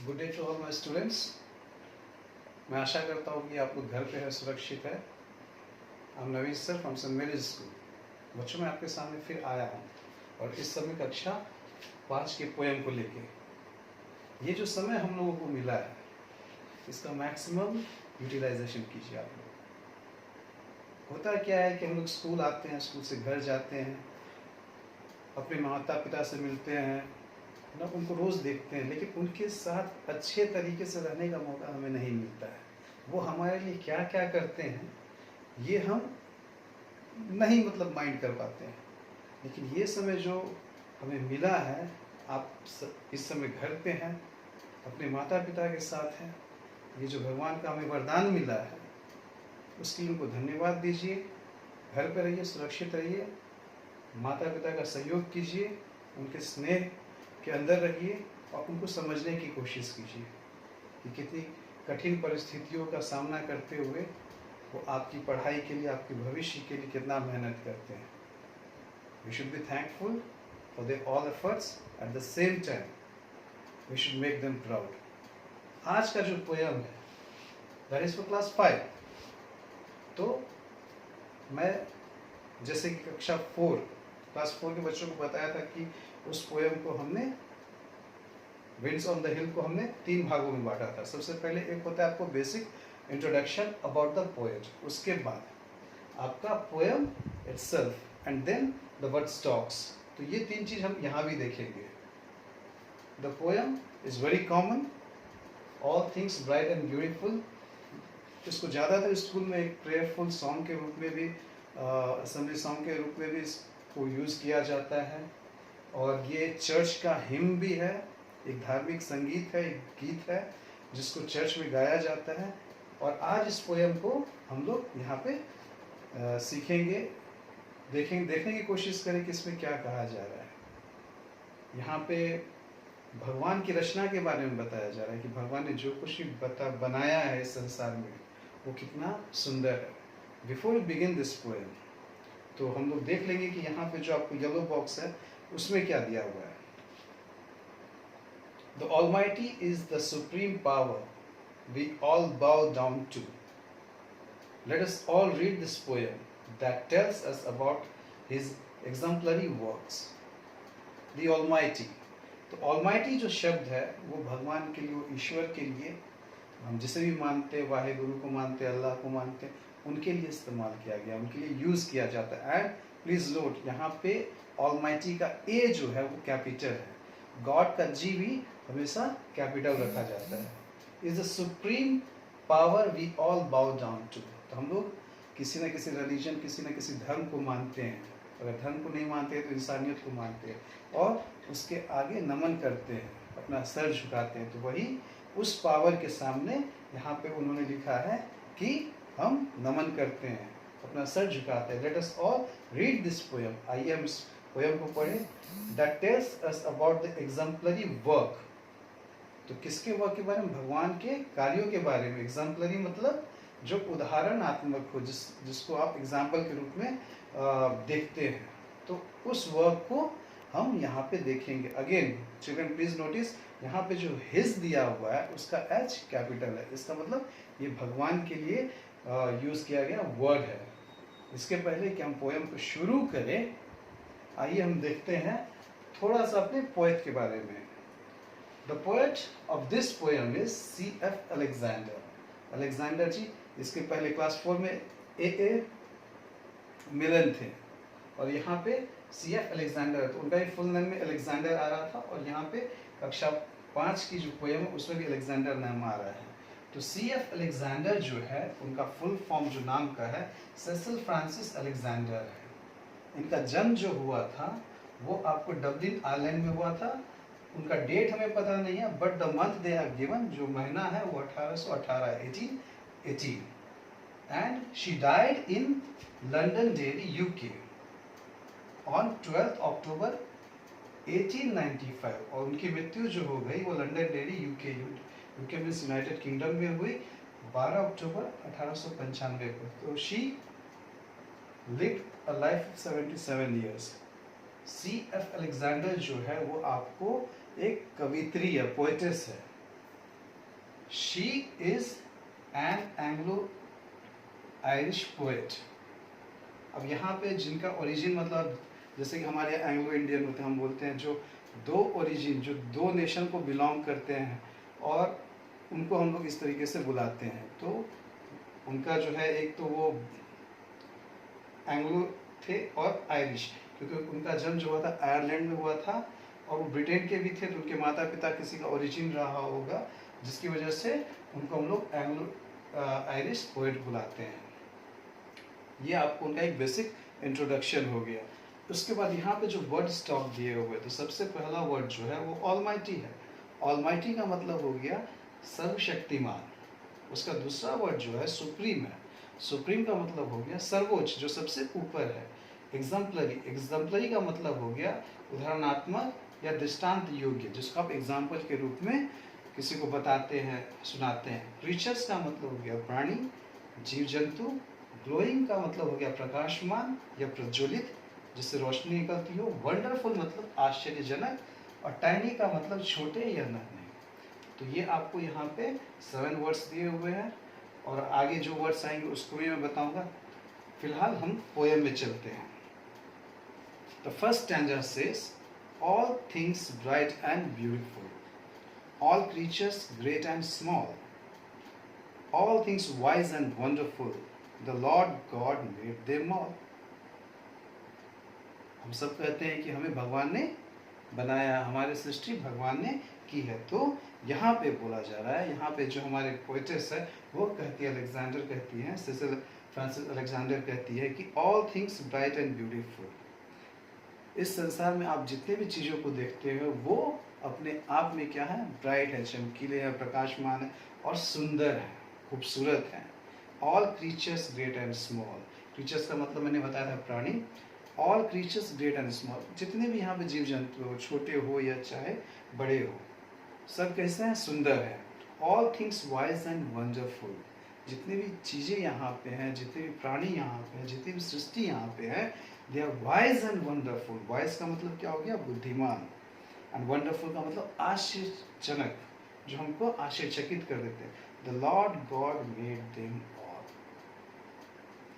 Good day to all my students. मैं आशा करता हूँ कि आप लोग घर पे है, सुरक्षित है। हम Naveen sir from saint Mary's school. बच्चों, मैं आपके सामने फिर आया हूँ और इस समय कक्षा 5 के पोएम को लेके। ये जो समय हम लोगों को मिला है, इसका मैक्सिमम यूटिलाइजेशन कीजिए आप लोग। होता क्या है कि हम लोग स्कूल आते हैं, स्कूल से घर जाते हैं, अपने माता पिता से मिलते हैं ना, उनको रोज़ देखते हैं, लेकिन उनके साथ अच्छे तरीके से रहने का मौका हमें नहीं मिलता है। वो हमारे लिए क्या क्या करते हैं ये हम नहीं माइंड कर पाते हैं। लेकिन ये समय जो हमें मिला है, आप इस समय घर पे हैं, अपने माता पिता के साथ हैं, ये जो भगवान का हमें वरदान मिला है उसके लिए उनको धन्यवाद दीजिए। घर पे रहिए, सुरक्षित रहिए, माता पिता का सहयोग कीजिए, उनके स्नेह के अंदर रहिए और उनको समझने की कोशिश कीजिए कि कितनी कठिन परिस्थितियों का सामना करते हुए वो आपकी पढ़ाई के लिए, आपके भविष्य के लिए कितना मेहनत करते हैं। We should be thankful for their all efforts, at the same time we should make them proud. आज का जो पोयम है दैट इज फॉर क्लास 5। तो मैं जैसे कि कक्षा 4 क्लास 4 के बच्चों को बताया था कि उस पोयम को हमने, विंड्स ऑन द हिल को हमने 3 भागों में बांटा था। सबसे पहले एक होता है आपको basic introduction about the poet, उसके बाद आपका poem itself and then the word stocks. तो ये 3 चीज हम यहाँ भी देखेंगे। The poem is very common, all things bright and beautiful. इसको ज़्यादातर स्कूल में एक प्रेयरफुल सॉन्ग के रूप में भी, असेंबली सॉन्ग के रूप में भी इसको यूज़ किया जाता है। और ये चर्च का हिम भी है, एक धार्मिक संगीत है, एक गीत है जिसको चर्च में गाया जाता है। और आज इस पोएम को हम लोग यहाँ पे सीखेंगे, देखने की कोशिश करें कि इसमें क्या कहा जा रहा है। यहाँ पे भगवान की रचना के बारे में बताया जा रहा है कि भगवान ने जो कुछ भी बनाया है इस संसार में वो कितना सुंदर है। Before we begin this poem, तो हम लोग देख लेंगे कि यहाँ पे जो आपको येलो बॉक्स है उसमें क्या दिया हुआ है। The Almighty is the supreme power we all bow down to. Let us all read this poem that tells us about his exemplary works. The Almighty. तो Almighty जो शब्द है वो भगवान के लिए, वो ईश्वर के लिए, हम जिसे भी मानते, वाहे गुरु को मानते, अल्लाह को मानते, उनके लिए इस्तेमाल किया गया, उनके लिए यूज़ किया जाता है। एंड प्लीज़ नोट, यहाँ पे Almighty का ए जो है वो कैपिटल है, गॉड का जी भी हमेशा कैपिटल रखा जाता है। Is the supreme power we all bow down to. तो हम लोग किसी न किसी रिलीजन, किसी न किसी धर्म को मानते हैं। अगर धर्म को नहीं मानते हैं तो इंसानियत को मानते हैं और उसके आगे नमन करते हैं, अपना सर झुकाते हैं। तो वही उस पावर के सामने यहाँ पे उन्होंने लिखा है कि हम नमन करते हैं, अपना सर झुकाते हैं। Let us all read this poem. आइए हम इस पोएम को पढ़ें। That tells us about the exemplary work. तो किसके वर्क के बारे में? भगवान के कार्यों के बारे में। एग्जाम्पलरी मतलब जो उदाहरणात्मक हो, जिसको आप एग्जाम्पल के रूप में देखते हैं। तो उस वर्क को हम यहाँ पे देखेंगे। अगेन चिल्ड्रन प्लीज नोटिस, यहाँ पे जो हिज दिया हुआ है उसका एच कैपिटल है। इसका मतलब ये भगवान के लिए यूज किया गया वर्ड है। इसके पहले कि हम पोएम को शुरू करें, आइए हम देखते हैं थोड़ा सा अपने पोएट के बारे में। The poet of this poem is C.F. Alexander. Alexander ji, इसके पहले क्लास 4 में A.A. मिलन थे और यहाँ पे C.F. अलेक्जेंडर, तो उनका फुल नेम में अलेक्जेंडर आ रहा था और यहाँ पे कक्षा 5 की जो पोएम है उसमें भी अलेक्जेंडर नाम आ रहा है। तो C.F. अलेक्जेंडर जो है, उनका फुल फॉर्म जो नाम का है सेसिल फ्रांसिस अलेक्जेंडर है। इनका जन्म जो हुआ था वो आपको डबलिन आयरलैंड में हुआ था। उनका डेट हमें पता नहीं है, but the month they have given, जो महीना है वो 1818 1818। And she died in Londonderry UK on 12 October 1895। और उनकी मृत्यु जो हो गई वो Londonderry UK means United Kingdom में हुई 12 अक्टूबर 1895 को। तो she lived a life of 77 years। C.F. Alexander जो है वो आपको एक कवित्री है, पोएटिस है। She is an Anglo Irish poet. अब यहाँ पे जिनका ओरिजिन मतलब जैसे कि हमारे एंग्लो इंडियन होते हैं, हम बोलते हैं जो दो ओरिजिन, जो दो नेशन को बिलोंग करते हैं और उनको हम लोग इस तरीके से बुलाते हैं। तो उनका जो है एक तो वो एंग्लो थे और आयरिश, क्योंकि उनका जन्म जो हुआ था आयरलैंड में हुआ था और वो ब्रिटेन के भी थे, तो उनके माता पिता किसी का ओरिजिन रहा होगा, जिसकी वजह से उनको हम लोग एंग्लो आयरिश पोएट बुलाते हैं। ये आपको उनका एक बेसिक इंट्रोडक्शन हो गया। उसके बाद यहाँ पे जो वर्ड स्टॉक दिए हुए, तो सबसे पहला वर्ड जो है वो ऑलमाइटी है। ऑलमाइटी का मतलब हो गया सर्वशक्तिमान। उसका दूसरा वर्ड जो है सुप्रीम है। सुप्रीम का मतलब हो गया सर्वोच्च, जो सबसे ऊपर है। एग्जाम्पलरी, एग्जाम्पलरी का मतलब हो गया उदाहरणात्मक या दृष्टांत योग्य, जिसको आप एग्जाम्पल के रूप में किसी को बताते हैं, सुनाते हैं। क्रीचर्स का मतलब हो गया प्राणी, जीव जंतु। ग्लोइंग का मतलब हो गया प्रकाशमान या प्रज्वलित, जिससे रोशनी निकलती हो। वंडरफुल मतलब आश्चर्यजनक, और टाइनी का मतलब छोटे या नन्हे। तो ये आपको यहाँ पे 7 वर्ड्स दिए हुए हैं और आगे जो वर्ड्स आएंगे उसको भी मैं बताऊंगा। फिलहाल हम पोएम में चलते हैं। The first stanza says, all things bright and beautiful, all creatures great and small, all things wise and wonderful, the Lord God made them all. हम सब कहते हैं कि हमें भगवान ने बनाया, हमारी सृष्टि भगवान ने की है। तो यहाँ पे बोला जा रहा है, यहाँ पे जो हमारे पोएटेस है वो कहती है, अलेक्जेंडर कहती है, सिसिल फ्रांसिस अलेक्जेंडर कहती है कि all things bright and beautiful. इस संसार में आप जितने भी चीज़ों को देखते हो वो अपने आप में क्या है, ब्राइट है, चमकीले है, प्रकाशमान है और सुंदर है, खूबसूरत है। All creatures great and small, creatures का मतलब मैंने बताया था प्राणी। All creatures great and small, जितने भी यहाँ पे जीव जंतु हो, छोटे हो या चाहे बड़े हो, सब कैसे हैं, सुंदर है। All things wise and wonderful, जितनी भी चीज़ें यहाँ पे हैं, जितने भी प्राणी यहाँ पे हैं, जितनी भी सृष्टि यहाँ पे है, they are wise and wonderful. Wise का मतलब क्या हो गया, बुद्धिमान, एंड वंडरफुल का मतलब आश्चर्यजनक, जो हमको आश्चर्यचकित कर देते हैं। The Lord God made them all,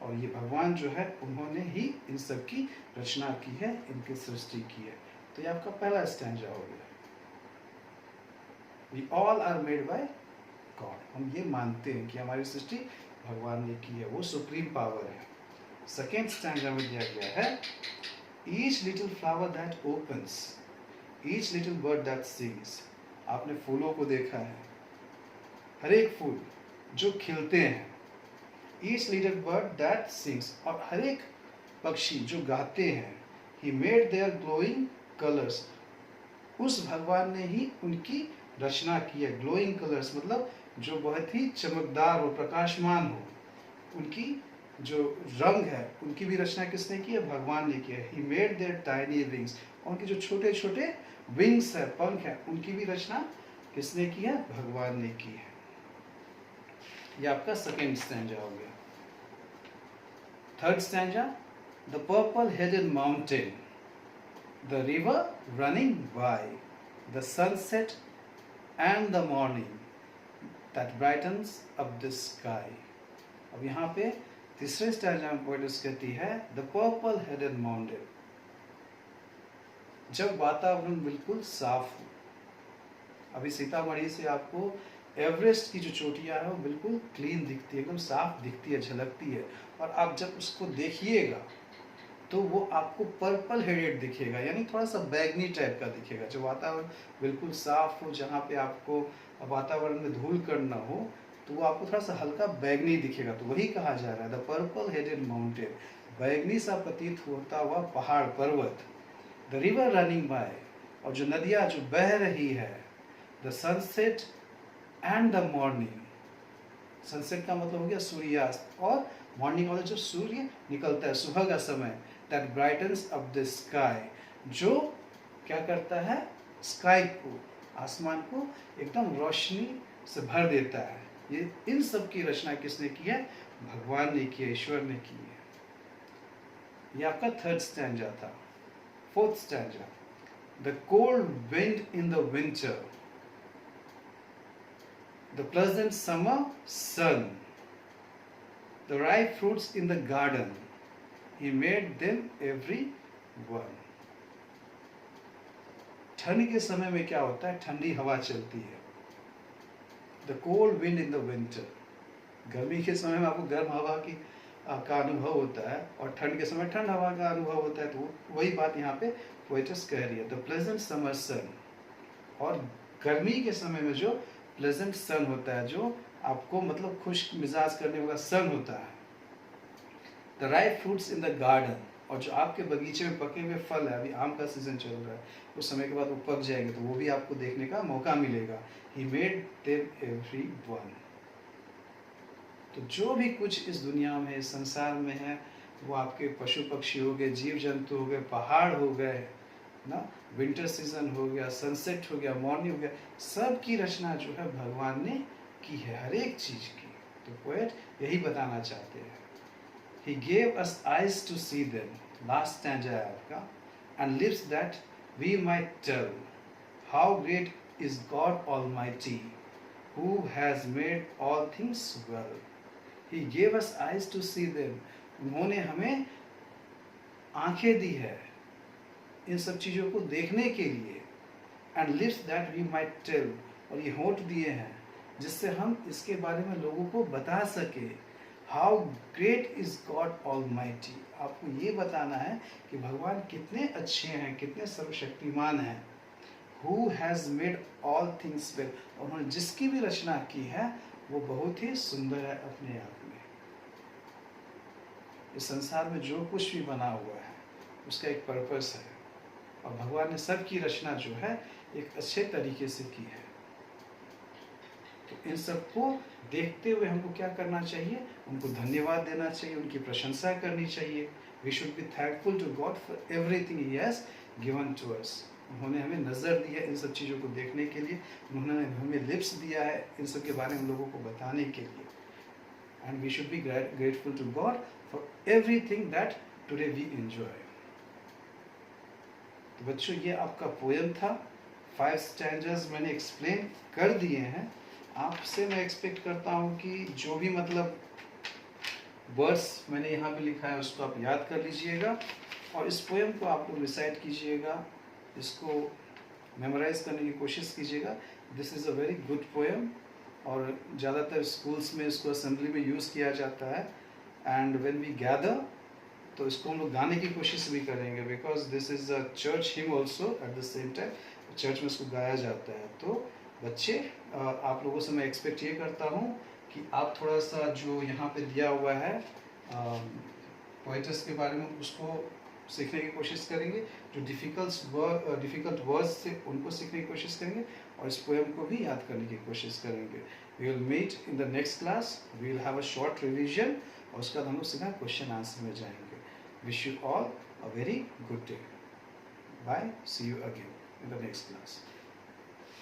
और ये भगवान जो है उन्होंने ही इन सब की रचना की है, इनकी सृष्टि की है। तो ये आपका पहला स्टैंजा हो गया। We all are made by God, हम ये मानते हैं कि हमारी सृष्टि भगवान ने की है, वो सुप्रीम पावर है। सेकेंड स्टैंजा में दिया गया है, each little flower that opens, each little bird that sings. आपने फूलों को देखा है, हर एक फूल जो खिलते हैं, each little bird that sings, और हर एक पक्षी जो गाते हैं। He made their glowing colours, उस भगवान ने ही उनकी रचना की है। ग्लोइंग कलर्स मतलब जो बहुत ही चमकदार हो, प्रकाशमान हो, उनकी जो रंग है उनकी भी रचना किसने की है, भगवान ने की है। ही मेड देयर टाइनी विंग्स, उनके जो छोटे छोटे विंग्स है, पंख है, उनकी भी रचना किसने की है, भगवान ने की है। ये आपका सेकेंड स्टैंजा हो गया। Third stanza, the purple headed mountain, the river running by, the sunset and the morning that brightens up the sky. अब यहाँ पे तीसरे स्टैंजा में पोएट्स कहती है, the purple headed mountain, जब वातावरण बिल्कुल साफ हो। अभी सीतामढ़ी से आपको एवरेस्ट की जो चोटियाँ है वो बिल्कुल क्लीन दिखती है, एकदम साफ दिखती है, झलकती है, और आप जब उसको देखिएगा तो वो आपको पर्पल हेडेड दिखेगा, यानी थोड़ा सा बैगनी टाइप का दिखेगा। जो वातावरण बिल्कुल साफ हो, जहाँ पे आपको वातावरण में धूल कण ना हो, तो वो आपको थोड़ा सा हल्का बैगनी दिखेगा। तो वही कहा जा रहा है, द पर्पल हेडेड माउंटेन, बैगनी सा प्रतीत होता हुआ पहाड़ पर्वत। द रिवर रनिंग बाय, और जो नदियाँ जो बह रही है। The sunset and the morning, sunset का मतलब हो गया सूर्यास्त, और मॉर्निंग वाला जब सूर्य निकलता है सुबह का समय। That brightens up the sky, जो क्या करता है, स्काई को, आसमान को एकदम रोशनी से भर देता है। ये इन सब की रचना किसने की है, भगवान ने की है, ईश्वर ने की है। ये आपका थर्ड स्टैंजा था। Fourth stanza, the cold wind in the winter, The pleasant summer sun, the ripe fruits in the garden, he made them every one. ठंड के समय में क्या होता है, ठंडी हवा चलती है. The cold wind in the winter. गर्मी के समय में आपको गर्म हवा की का अनुभव होता है और ठंड के समय ठंड हवा का अनुभव होता है. तो वही बात यहाँ पे पोएटस कह रही है. द प्लेजेंट समर सन, और गर्मी के समय में जो प्लेजेंट सन होता है, जो आपको मतलब खुश मिजाज करने वाला सन होता है. The ripe fruits in the garden, और जो आपके बगीचे में पके हुए फल है, अभी आम का सीजन चल रहा है, उस समय के बाद वो पक जाएंगे तो वो भी आपको देखने का मौका मिलेगा. He made them every one. तो जो भी कुछ इस दुनिया में, इस संसार में है, वो आपके पशु पक्षी हो गए, जीव जंतु हो गए, पहाड़ हो गए ना, विंटर सीजन हो गया, सनसेट हो गया, मॉर्निंग हो गया, सब की रचना जो है भगवान ने की है, हर एक चीज की. तो पोएट यही बताना चाहते हैं. He gave us eyes to see them, last stanza है आपका, and lips that we might tell how great is God Almighty, who has made all things well. He gave us eyes to see them. उन्होंने हमें आंखें दी है इन सब चीज़ों को देखने के लिए. And lips that we might tell, और ये होंठ दिए हैं जिससे हम इसके बारे में लोगों को बता सके. How great is God Almighty. आपको ये बताना है कि भगवान कितने अच्छे हैं, कितने सर्वशक्तिमान हैं. Who has made all things well. और उन्होंने जिसकी भी रचना की है वो बहुत ही सुंदर है अपने आप में. इस संसार में जो कुछ भी बना हुआ है उसका एक पर्पस है, और भगवान ने सबकी रचना जो है एक अच्छे तरीके से की है. तो इन सबको देखते हुए हमको क्या करना चाहिए, उनको धन्यवाद देना चाहिए, उनकी प्रशंसा करनी चाहिए. We should be thankful to God for everything he has given to us. उन्होंने हमें नज़र दी है इन सब चीज़ों को देखने के लिए, उन्होंने हमें लिप्स दिया है इन सब के बारे में लोगों को बताने के लिए. And we should be grateful to God for everything that today we enjoy. तो बच्चों, ये आपका पोएम था. 5 स्टैंजर्स मैंने एक्सप्लेन कर दिए हैं. आपसे मैं एक्सपेक्ट करता हूँ कि जो भी मतलब वर्ड्स मैंने यहाँ पे लिखा है उसको आप याद कर लीजिएगा, और इस पोएम को आप लोग रिसाइट कीजिएगा, इसको मेमोराइज करने की कोशिश कीजिएगा. This is a very good poem, और ज़्यादातर स्कूल्स में इसको असेंबली में यूज़ किया जाता है. एंड व्हेन वी गैदर, तो इसको हम लोग गाने की कोशिश भी करेंगे, because this is a church him also eight the same time. Church में इसको गाया जाता है. तो बच्चे, आप लोगों से मैं एक्सपेक्ट ये करता हूँ कि आप थोड़ा सा जो यहाँ पे दिया हुआ है पोएट्स के बारे में उसको सीखने की कोशिश करेंगे. जो डिफ़िकल्ट वर्ड्स थे उनको सीखने की कोशिश करेंगे, और इस पोएम को भी याद करने की कोशिश करेंगे. We will meet in the next class. We will have a short revision, और उसके बाद हम लोग सीधा क्वेश्चन आंसर में जाएंगे. Wish you all a very good day. Bye. See you again in the next class.